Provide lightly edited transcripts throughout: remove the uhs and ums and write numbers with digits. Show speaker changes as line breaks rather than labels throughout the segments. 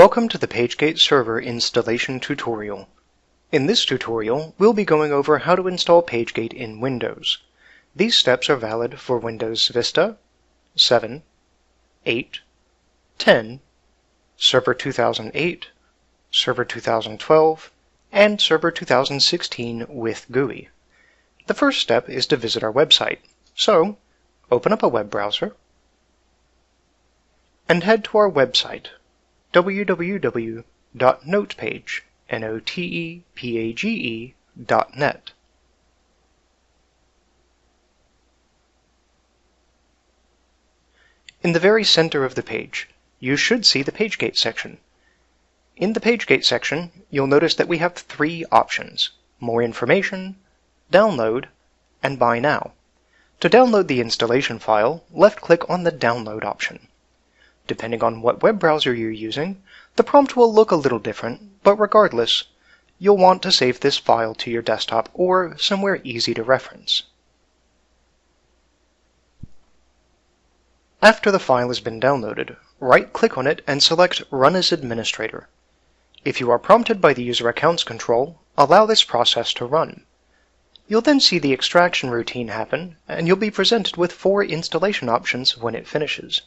Welcome to the PageGate server installation tutorial. In this tutorial, we'll be going over how to install PageGate in Windows. These steps are valid for Windows Vista, 7, 8, 10, Server 2008, Server 2012, and Server 2016 with GUI. The first step is to visit our website. So, open up a web browser and head to our website, www.notepage.net. In the very center of the page, you should see the PageGate section. In the PageGate section, you'll notice that we have three options: More Information, Download, and Buy Now. To download the installation file, left-click on the Download option. Depending on what web browser you're using, the prompt will look a little different, but regardless, you'll want to save this file to your desktop or somewhere easy to reference. After the file has been downloaded, right-click on it and select Run as Administrator. If you are prompted by the User Accounts control, allow this process to run. You'll then see the extraction routine happen, and you'll be presented with 4 installation options when it finishes.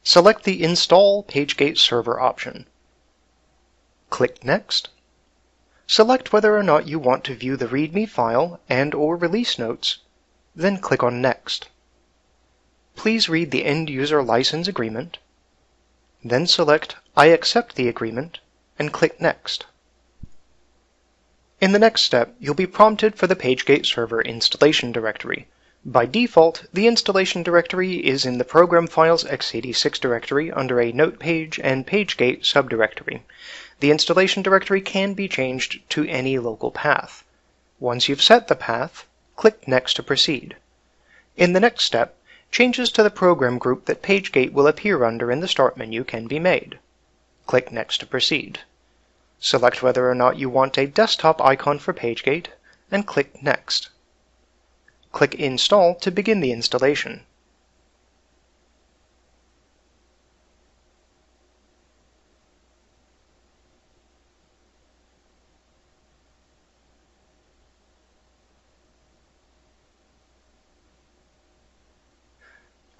Select the Install PageGate Server option. Click Next. Select whether or not you want to view the README file and/or release notes, then click on Next. Please read the End User License Agreement, then select I accept the agreement and click Next. In the next step, you'll be prompted for the PageGate Server installation directory. By default, the installation directory is in the Program Files x86 directory under a NotePage and PageGate subdirectory. The installation directory can be changed to any local path. Once you've set the path, click Next to proceed. In the next step, changes to the program group that PageGate will appear under in the Start menu can be made. Click Next to proceed. Select whether or not you want a desktop icon for PageGate, and click Next. Click Install to begin the installation.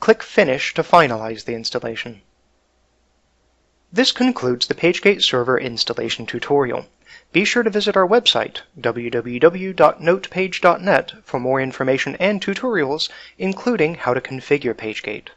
Click Finish to finalize the installation. This concludes the PageGate Server installation tutorial. Be sure to visit our website, www.notepage.net, for more information and tutorials, including how to configure PageGate.